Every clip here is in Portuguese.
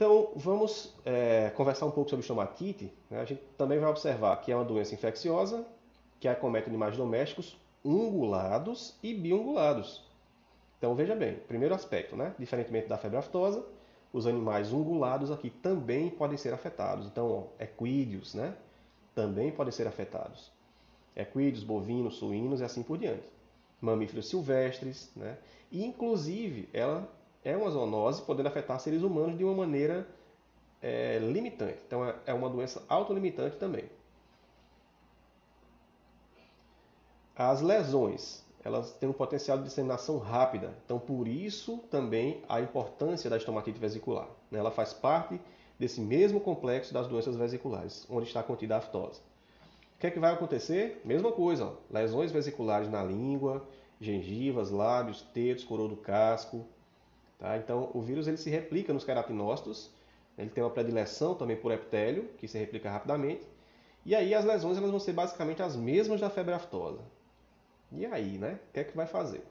Então, vamos conversar um pouco sobre estomatite. Né? A gente também vai observar que é uma doença infecciosa que acomete animais domésticos ungulados e biungulados. Então, veja bem, primeiro aspecto, né? Diferentemente da febre aftosa, os animais ungulados aqui também podem ser afetados. Então, equídeos, né? Também podem ser afetados. Equídeos, bovinos, suínos e assim por diante. Mamíferos silvestres, né? E, inclusive, ela é uma zoonose podendo afetar seres humanos de uma maneira limitante. Então, é uma doença autolimitante também. As lesões, elas têm um potencial de disseminação rápida. Então, por isso também a importância da estomatite vesicular. Ela faz parte desse mesmo complexo das doenças vesiculares, onde está contida a aftose. O que é que vai acontecer? Mesma coisa, ó. Lesões vesiculares na língua, gengivas, lábios, tetos, coroa do casco. Tá? Então, o vírus ele se replica nos queratinócitos, ele tem uma predileção também por epitélio, que se replica rapidamente. E aí as lesões elas vão ser basicamente as mesmas da febre aftosa. E aí, né? O que é que vai fazer?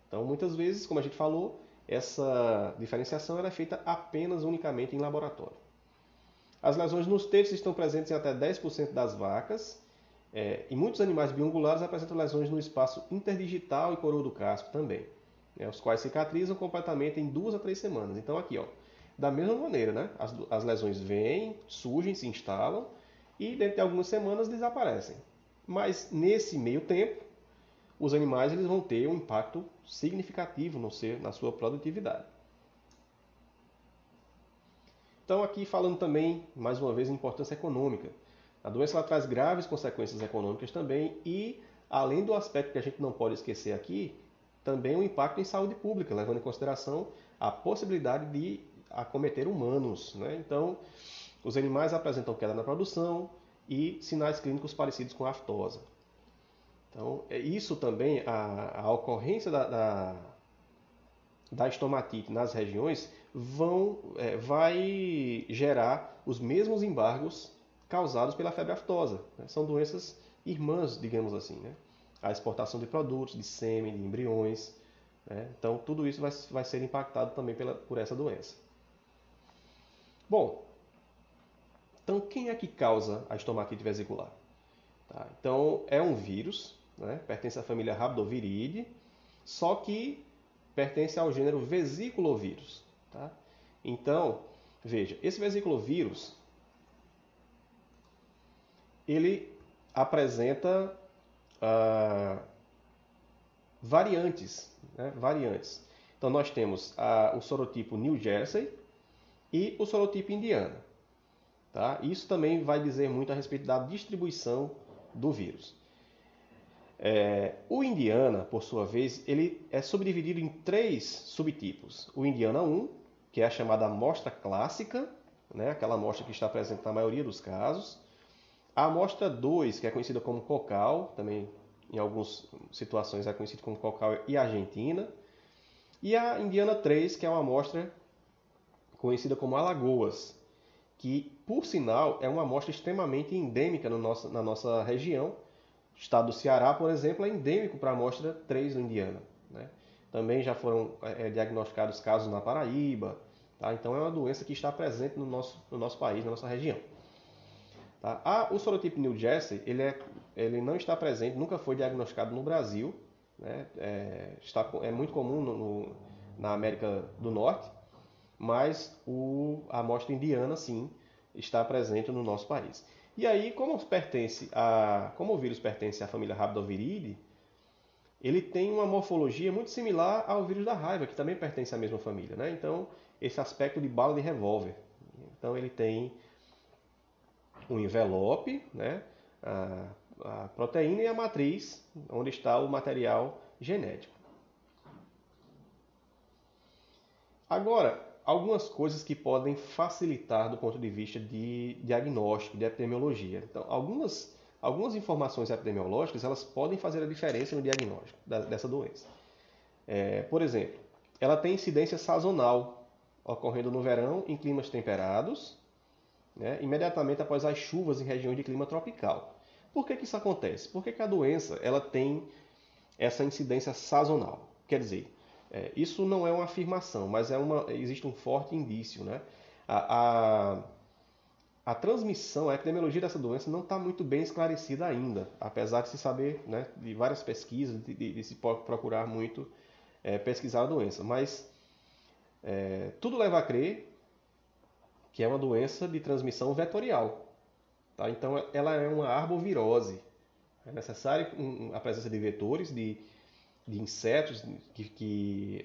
Então, muitas vezes, como a gente falou, essa diferenciação ela é feita apenas unicamente em laboratório. As lesões nos tetos estão presentes em até 10% das vacas, e muitos animais biungulados apresentam lesões no espaço interdigital e coroa do casco também, né, os quais cicatrizam completamente em 2 a 3 semanas. Então aqui, ó, da mesma maneira, né, as lesões vêm, surgem, se instalam e dentro de algumas semanas desaparecem. Mas nesse meio tempo, os animais eles vão ter um impacto significativo na sua produtividade. Então aqui falando também, mais uma vez, em importância econômica. A doença ela traz graves consequências econômicas também e, além do aspecto que a gente não pode esquecer aqui, também o impacto em saúde pública, levando em consideração a possibilidade de acometer humanos. Né? Então, os animais apresentam queda na produção e sinais clínicos parecidos com a aftose. Então, isso também, a ocorrência da estomatite nas regiões vai gerar os mesmos embargos causados pela febre aftosa. Né? São doenças irmãs, digamos assim. Né? A exportação de produtos, de sêmen, de embriões. Né? Então, tudo isso vai ser impactado também por essa doença. Bom, então quem é que causa a estomatite vesicular? Tá? Então, é um vírus, né? Pertence à família Rhabdoviridae, só que pertence ao gênero vesiculovírus. Tá? Então, veja, esse vesiculovírus ele apresenta variantes, né? Variantes. Então, nós temos o sorotipo New Jersey e o sorotipo Indiana. Tá? Isso também vai dizer muito a respeito da distribuição do vírus. O Indiana, por sua vez, ele é subdividido em 3 subtipos. O Indiana 1, que é a chamada amostra clássica, né? Aquela amostra que está presente na maioria dos casos. A amostra 2, que é conhecida como cocal, também em algumas situações é conhecida como cocal e argentina. E a Indiana 3, que é uma amostra conhecida como Alagoas, que, por sinal, é uma amostra extremamente endêmica na nossa região. O estado do Ceará, por exemplo, é endêmico para a amostra 3 do Indiana. Né? Também já foram diagnosticados casos na Paraíba. Tá? Então é uma doença que está presente no nosso país, na nossa região. Tá? O sorotipo New Jersey ele não está presente, nunca foi diagnosticado no Brasil. Né? É muito comum na América do Norte, mas a amostra indiana, sim, está presente no nosso país. E aí, como o vírus pertence à família Rhabdoviridae, ele tem uma morfologia muito similar ao vírus da raiva, que também pertence à mesma família. Né? Então, esse aspecto de bala de revólver. Então, ele tem um envelope, né? a proteína e a matriz, onde está o material genético. Agora, algumas coisas que podem facilitar do ponto de vista de diagnóstico, de epidemiologia. Então, algumas informações epidemiológicas elas podem fazer a diferença no diagnóstico dessa doença. Por exemplo, ela tem incidência sazonal, ocorrendo no verão em climas temperados, né, imediatamente após as chuvas em regiões de clima tropical. Por que isso acontece? Porque a doença ela tem essa incidência sazonal. Quer dizer, isso não é uma afirmação, mas existe um forte indício. Né? A, a, a transmissão, a epidemiologia dessa doença não está muito bem esclarecida ainda, apesar de se saber, né, de várias pesquisas, de se procurar muito pesquisar a doença. Mas tudo leva a crer que é uma doença de transmissão vetorial. Tá? Então, ela é uma arbovirose. É necessário a presença de vetores, de insetos que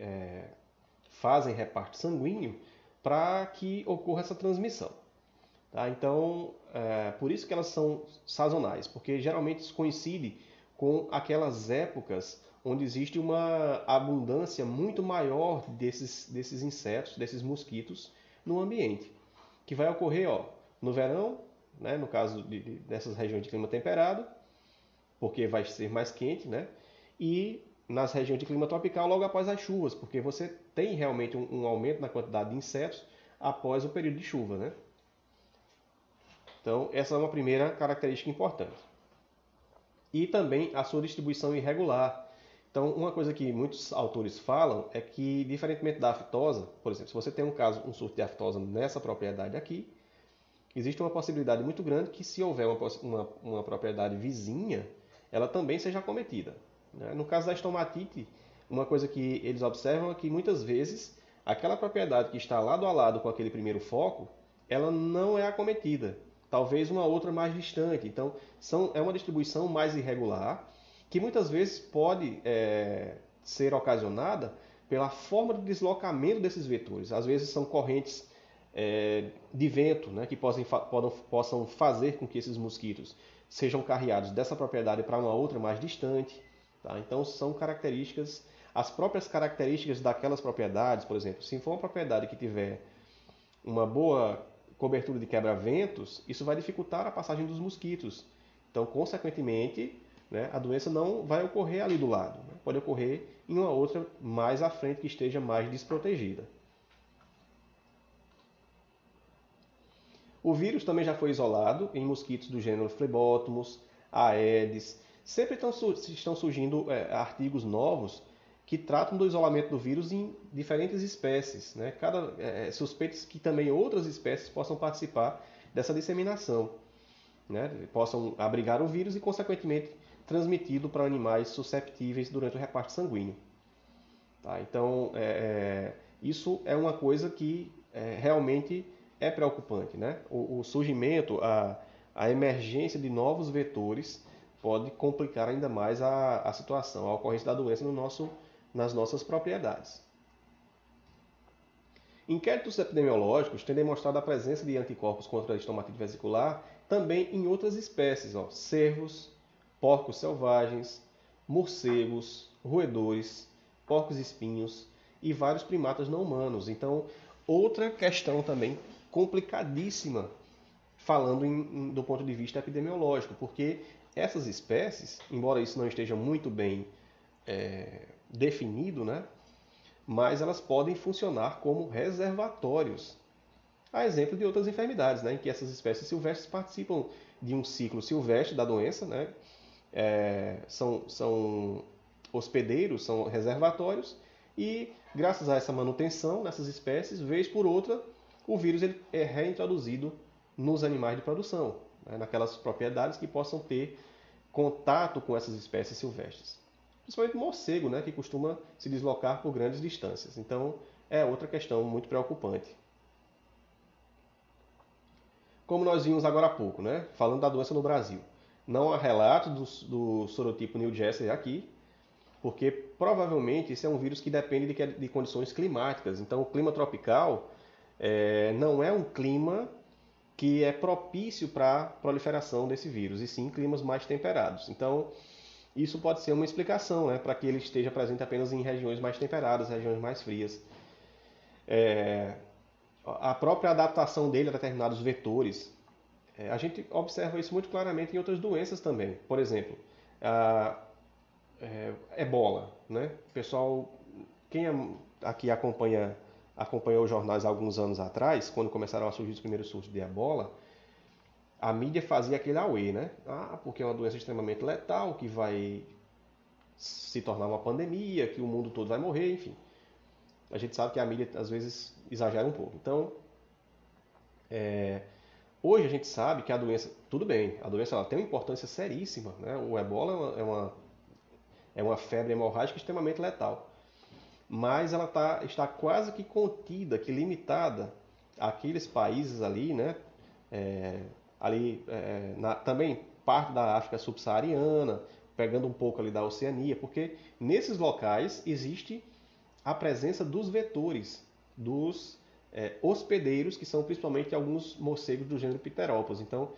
fazem reparto sanguíneo para que ocorra essa transmissão. Tá? Então, por isso que elas são sazonais, porque geralmente isso coincide com aquelas épocas onde existe uma abundância muito maior desses insetos, desses mosquitos no ambiente, que vai ocorrer no verão, né, no caso dessas regiões de clima temperado, porque vai ser mais quente, né, e nas regiões de clima tropical logo após as chuvas, porque você tem realmente um aumento na quantidade de insetos após o período de chuva, né? Então, essa é uma primeira característica importante. E também a sua distribuição irregular. Então, uma coisa que muitos autores falam é que, diferentemente da aftosa, por exemplo, se você tem um surto de aftosa nessa propriedade aqui, existe uma possibilidade muito grande que, se houver uma propriedade vizinha, ela também seja acometida. Né? No caso da estomatite, uma coisa que eles observam é que, muitas vezes, aquela propriedade que está lado a lado com aquele primeiro foco, ela não é acometida. Talvez uma outra mais distante. Então, é uma distribuição mais irregular, que muitas vezes pode ser ocasionada pela forma de deslocamento desses vetores. Às vezes são correntes de vento, né, que possam fazer com que esses mosquitos sejam carreados dessa propriedade para uma outra mais distante. Tá? Então são características, as próprias características daquelas propriedades, por exemplo, se for uma propriedade que tiver uma boa cobertura de quebra-ventos, isso vai dificultar a passagem dos mosquitos. Então, consequentemente, né, a doença não vai ocorrer ali do lado. Né? Pode ocorrer em uma outra mais à frente que esteja mais desprotegida. O vírus também já foi isolado em mosquitos do gênero Phlebotomus, Aedes. Sempre estão surgindo artigos novos que tratam do isolamento do vírus em diferentes espécies. Né? Suspeita-se que também outras espécies possam participar dessa disseminação, né? Possam abrigar o vírus e, consequentemente, transmiti-lo para animais susceptíveis durante o reparto sanguíneo. Tá? Então, isso é uma coisa que realmente é preocupante. Né? O surgimento, a emergência de novos vetores pode complicar ainda mais a situação, a ocorrência da doença nas nossas propriedades. Inquéritos epidemiológicos têm demonstrado a presença de anticorpos contra a estomatite vesicular também em outras espécies, cervos, porcos selvagens, morcegos, roedores, porcos-espinhos e vários primatas não humanos. Então, outra questão também complicadíssima, falando do ponto de vista epidemiológico, porque essas espécies, embora isso não esteja muito bem definido, né, mas elas podem funcionar como reservatórios. A exemplo de outras enfermidades, né, em que essas espécies silvestres participam de um ciclo silvestre da doença, né, são hospedeiros, são reservatórios, e graças a essa manutenção nessas espécies, vez por outra, o vírus ele é reintroduzido nos animais de produção, né, naquelas propriedades que possam ter contato com essas espécies silvestres. Principalmente o morcego, né, que costuma se deslocar por grandes distâncias. Então, é outra questão muito preocupante. Como nós vimos agora há pouco, né, falando da doença no Brasil. Não há relato do sorotipo New Jersey aqui, porque provavelmente esse é um vírus que depende de condições climáticas. Então, o clima tropical não é um clima que é propício para a proliferação desse vírus, e sim climas mais temperados. Então, isso pode ser uma explicação, né, para que ele esteja presente apenas em regiões mais temperadas, regiões mais frias. A própria adaptação dele a determinados vetores, a gente observa isso muito claramente em outras doenças também. Por exemplo, a ebola. Né? Pessoal, quem aqui acompanhou os jornais há alguns anos atrás, quando começaram a surgir os primeiros surtos de ebola, a mídia fazia aquele auê, né? Porque é uma doença extremamente letal, que vai se tornar uma pandemia, que o mundo todo vai morrer, enfim. A gente sabe que a mídia às vezes exagera um pouco. Então, Hoje a gente sabe que a doença, tudo bem, a doença ela tem uma importância seríssima, né? O ebola é uma febre hemorrágica extremamente letal, mas ela está quase que contida, que limitada àqueles países ali, né? Também parte da África subsaariana, pegando um pouco ali da Oceania, porque nesses locais existe a presença dos vetores, dos hospedeiros, que são principalmente alguns morcegos do gênero Pteropus. Então,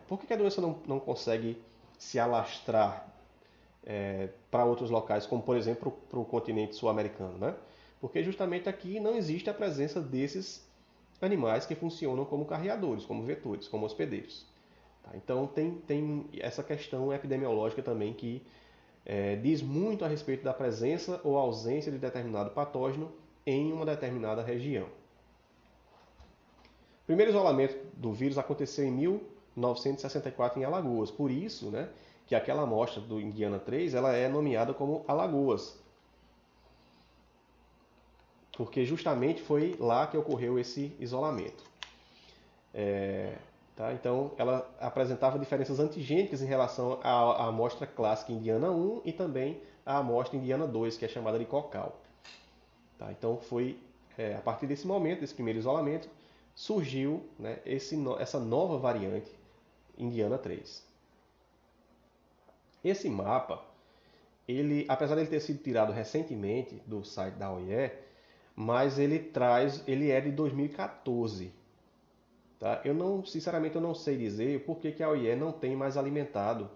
por que a doença não consegue se alastrar para outros locais, como por exemplo para o continente sul-americano, né? Porque justamente aqui não existe a presença desses animais que funcionam como carreadores, como vetores, como hospedeiros. Tá? Então tem essa questão epidemiológica também que diz muito a respeito da presença ou ausência de determinado patógeno em uma determinada região. O primeiro isolamento do vírus aconteceu em 1964 em Alagoas, por isso, né, que aquela amostra do Indiana 3 ela é nomeada como Alagoas, porque justamente foi lá que ocorreu esse isolamento. Tá? Então, ela apresentava diferenças antigênicas em relação à amostra clássica Indiana 1 e também à amostra Indiana 2, que é chamada de Cocal. Tá? Então, foi a partir desse momento, desse primeiro isolamento, surgiu, né, essa nova variante Indiana 3. Esse mapa, apesar de ele ter sido tirado recentemente do site da OIE, mas ele é de 2014. Tá? Sinceramente, eu não sei dizer por que a OIE não tem mais alimentado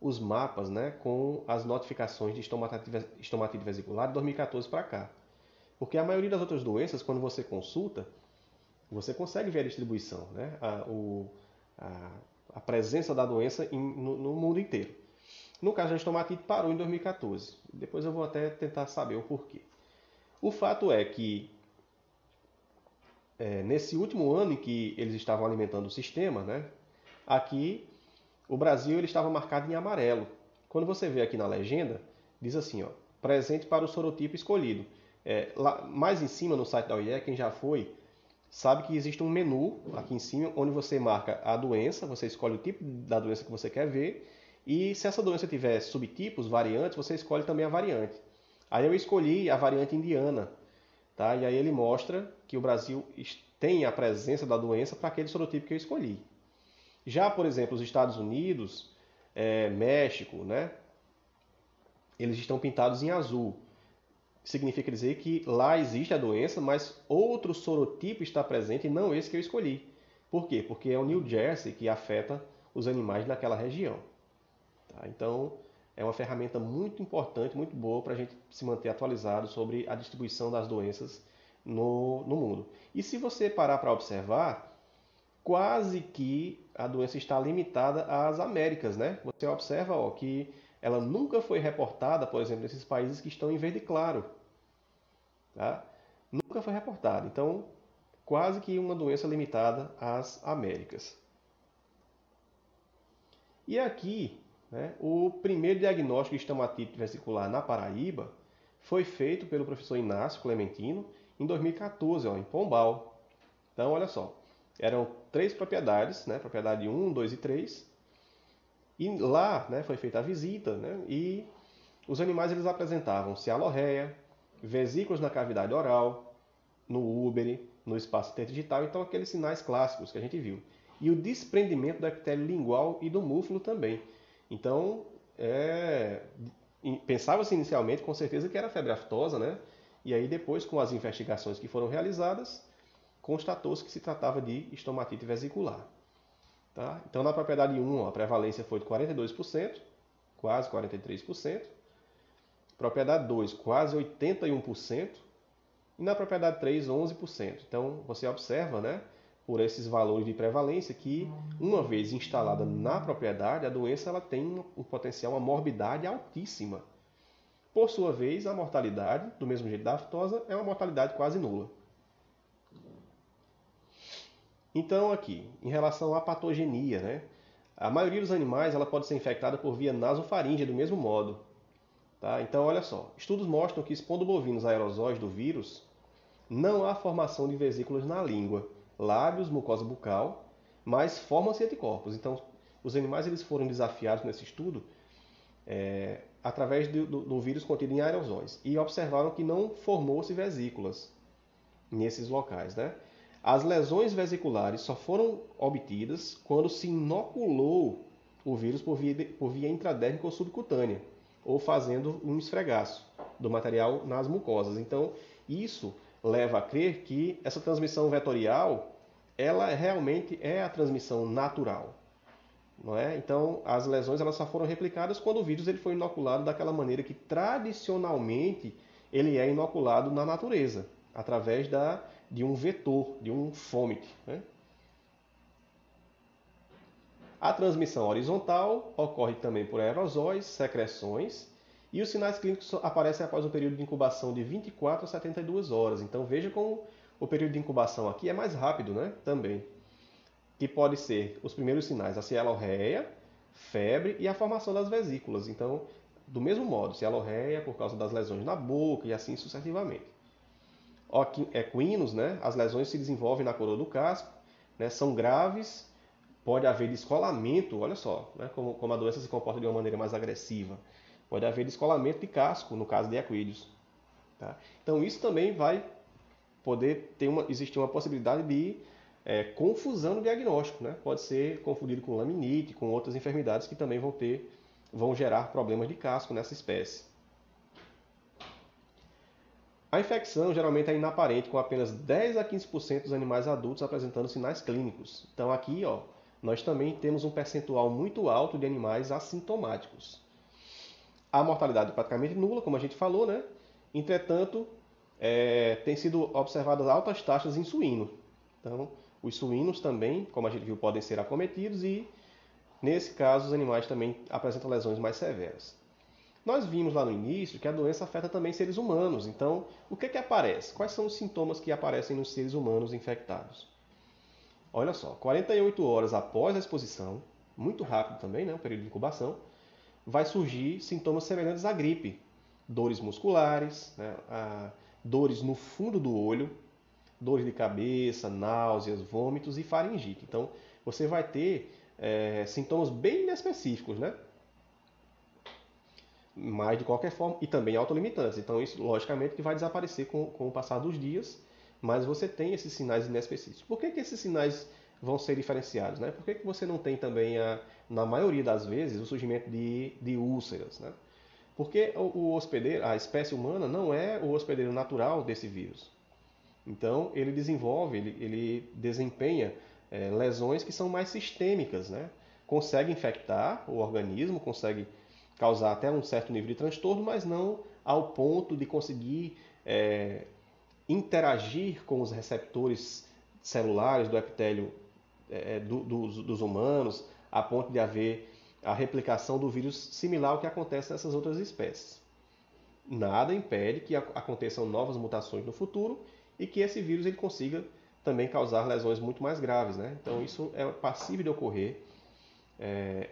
os mapas, né, com as notificações de estomatite vesicular de 2014 para cá. Porque a maioria das outras doenças, quando você consulta, você consegue ver a distribuição, né, a presença da doença no mundo inteiro. No caso da estomatite, parou em 2014. Depois eu vou até tentar saber o porquê. O fato é que nesse último ano em que eles estavam alimentando o sistema, né, aqui o Brasil ele estava marcado em amarelo. Quando você vê aqui na legenda, diz assim, ó, presente para o sorotipo escolhido. Lá, mais em cima no site da OIE, quem já foi, sabe que existe um menu aqui em cima, onde você marca a doença, você escolhe o tipo da doença que você quer ver, e se essa doença tiver subtipos, variantes, você escolhe também a variante. Aí eu escolhi a variante indiana, tá? E aí ele mostra que o Brasil tem a presença da doença para aquele sorotipo que eu escolhi. Já, por exemplo, os Estados Unidos, México, né? Eles estão pintados em azul. Significa dizer que lá existe a doença, mas outro sorotipo está presente e não esse que eu escolhi. Por quê? Porque é o New Jersey que afeta os animais naquela região. Tá? Então, é uma ferramenta muito importante, muito boa para a gente se manter atualizado sobre a distribuição das doenças no mundo. E se você parar para observar, quase que a doença está limitada às Américas, né? Você observa que ela nunca foi reportada, por exemplo, nesses países que estão em verde claro. Tá? Nunca foi reportada. Então, quase que uma doença limitada às Américas. E aqui, né, o primeiro diagnóstico de estomatite vesicular na Paraíba foi feito pelo professor Inácio Clementino em 2014, em Pombal. Então, olha só, eram 3 propriedades, né, propriedade 1, 2 e 3, e lá, né, foi feita a visita, né, e os animais eles apresentavam cialorreia, vesículas na cavidade oral, no úbere, no espaço interdigital, então aqueles sinais clássicos que a gente viu. E o desprendimento do epitélio lingual e do músculo também. Então, pensava-se inicialmente com certeza que era febre aftosa, né? E aí depois, com as investigações que foram realizadas, constatou-se que se tratava de estomatite vesicular. Tá? Então, na propriedade 1, a prevalência foi de 42%, quase 43%. Propriedade 2, quase 81%. E na propriedade 3, 11%. Então, você observa, né, por esses valores de prevalência, que uma vez instalada na propriedade, a doença ela tem um potencial, uma morbidade altíssima. Por sua vez, a mortalidade, do mesmo jeito da aftosa, é uma mortalidade quase nula. Então, aqui, em relação à patogenia, né, a maioria dos animais ela pode ser infectada por via nasofaríngea do mesmo modo. Tá? Então, olha só, estudos mostram que expondo bovinos a aerosóis do vírus, não há formação de vesículas na língua. lábios, mucosa bucal, mas formam-se anticorpos. Então, os animais eles foram desafiados nesse estudo através do vírus contido em aerosóis e observaram que não formou-se vesículas nesses locais, né? As lesões vesiculares só foram obtidas quando se inoculou o vírus por via intradérmica ou subcutânea, ou fazendo um esfregaço do material nas mucosas. Então, isso leva a crer que essa transmissão vetorial, ela realmente é a transmissão natural. Não é? Então, as lesões elas só foram replicadas quando o vírus ele foi inoculado daquela maneira que tradicionalmente ele é inoculado na natureza, através de um vetor, de um fômite. Né? A transmissão horizontal ocorre também por aerosóis, secreções, e os sinais clínicos aparecem após um período de incubação de 24 a 72 horas. Então veja como o período de incubação aqui é mais rápido, né? Também. Que pode ser os primeiros sinais, a cialorreia, febre e a formação das vesículas. Então, do mesmo modo, cialorreia por causa das lesões na boca e assim sucessivamente. Equinos, né? As lesões se desenvolvem na coroa do casco, né? São graves, pode haver descolamento, olha só, né? Como a doença se comporta de uma maneira mais agressiva. Pode haver descolamento de casco, no caso de equídeos. Tá? Então isso também vai poder existir uma possibilidade de confusão no diagnóstico. Né? Pode ser confundido com laminite, com outras enfermidades que também vão gerar problemas de casco nessa espécie. A infecção geralmente é inaparente, com apenas 10 a 15% dos animais adultos apresentando sinais clínicos. Então aqui nós também temos um percentual muito alto de animais assintomáticos. A mortalidade é praticamente nula, como a gente falou, né? Entretanto, tem sido observadas altas taxas em suíno. Então, os suínos também, como a gente viu, podem ser acometidos e, nesse caso, os animais também apresentam lesões mais severas. Nós vimos lá no início que a doença afeta também seres humanos. Então, o que aparece? Quais são os sintomas que aparecem nos seres humanos infectados? Olha só, 48 horas após a exposição, muito rápido também, né? O período de incubação, vai surgir sintomas semelhantes à gripe. Dores musculares, né? Dores no fundo do olho, dores de cabeça, náuseas, vômitos e faringite. Então, você vai ter sintomas bem inespecíficos, né? Mas, de qualquer forma, e também autolimitantes. Então, isso, logicamente, que vai desaparecer com o passar dos dias, mas você tem esses sinais inespecíficos. Por que esses sinais vão ser diferenciados? Né? Por que você não tem também, na maioria das vezes, o surgimento de úlceras? Né? Porque o hospedeiro, a espécie humana, não é o hospedeiro natural desse vírus. Então, ele desempenha lesões que são mais sistêmicas. Né? Consegue infectar o organismo, consegue causar até um certo nível de transtorno, mas não ao ponto de conseguir interagir com os receptores celulares do epitélio dos humanos, a ponto de haver a replicação do vírus similar ao que acontece nessas outras espécies. Nada impede que aconteçam novas mutações no futuro e que esse vírus ele consiga também causar lesões muito mais graves. Né? Então isso é passível de ocorrer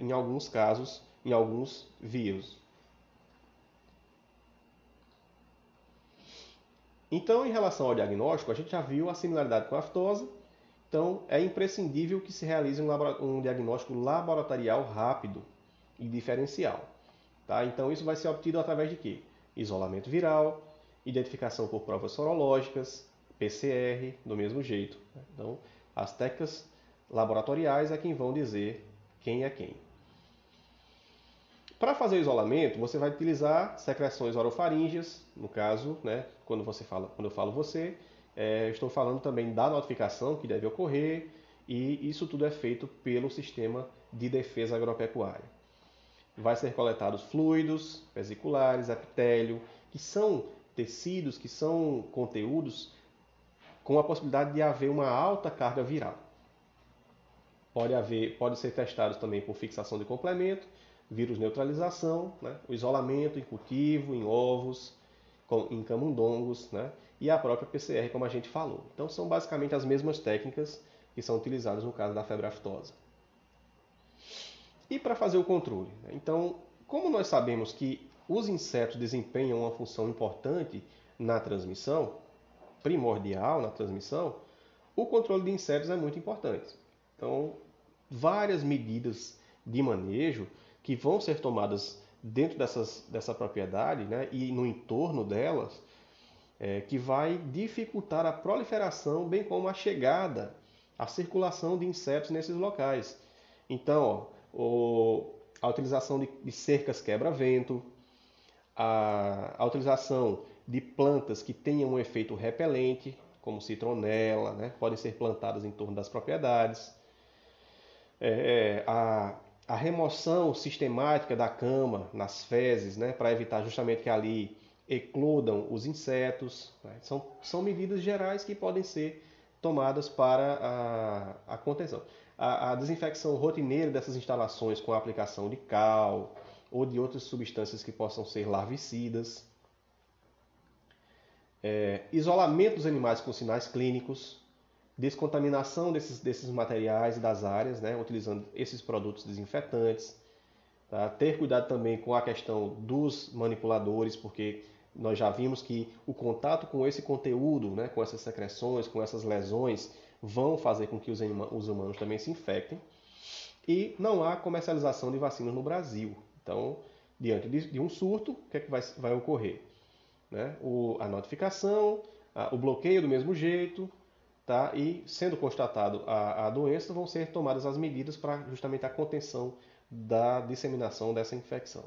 em alguns casos, em alguns vírus. Então, em relação ao diagnóstico, a gente já viu a similaridade com a aftose. Então, é imprescindível que se realize um diagnóstico laboratorial rápido e diferencial. Tá? Então, isso vai ser obtido através de quê? Isolamento viral, identificação por provas sorológicas, PCR, do mesmo jeito. Então, as técnicas laboratoriais é quem vão dizer quem é quem. Para fazer o isolamento, você vai utilizar secreções orofaríngeas, no caso, né, quando eu falo você, estou falando também da notificação que deve ocorrer, e isso tudo é feito pelo sistema de defesa agropecuária. Vai ser coletados fluidos vesiculares, epitélio, que são tecidos, que são conteúdos com a possibilidade de haver uma alta carga viral. Pode ser testados também por fixação de complemento, vírus neutralização, né? O isolamento em cultivo, em ovos, em camundongos, né? E a própria PCR, como a gente falou. Então são basicamente as mesmas técnicas que são utilizadas no caso da febre aftosa. E para fazer o controle? Então, como nós sabemos que os insetos desempenham uma função importante na transmissão, primordial na transmissão, O controle de insetos é muito importante. Então, várias medidas de manejo que vão ser tomadas dentro dessa propriedade, né, e no entorno delas, que vai dificultar a proliferação, bem como a chegada, a circulação de insetos nesses locais. Então, a utilização de cercas quebra-vento, a utilização de plantas que tenham um efeito repelente, como citronela, né, podem ser plantadas em torno das propriedades. A remoção sistemática da cama nas fezes, né, para evitar justamente que ali eclodam os insetos. Né? São medidas gerais que podem ser tomadas para a contenção. A desinfecção rotineira dessas instalações com a aplicação de cal ou de outras substâncias que possam ser larvicidas. Isolamento dos animais com sinais clínicos, descontaminação desses materiais e das áreas, né, utilizando esses produtos desinfetantes. Tá? Ter cuidado também com a questão dos manipuladores, porque nós já vimos que o contato com esse conteúdo, né, com essas secreções, com essas lesões, vão fazer com que os humanos também se infectem. E não há comercialização de vacinas no Brasil. Então, diante de um surto, o que é que vai ocorrer? Né? A notificação, o bloqueio do mesmo jeito, tá? E sendo constatado a doença, vão ser tomadas as medidas para justamente a contenção da disseminação dessa infecção.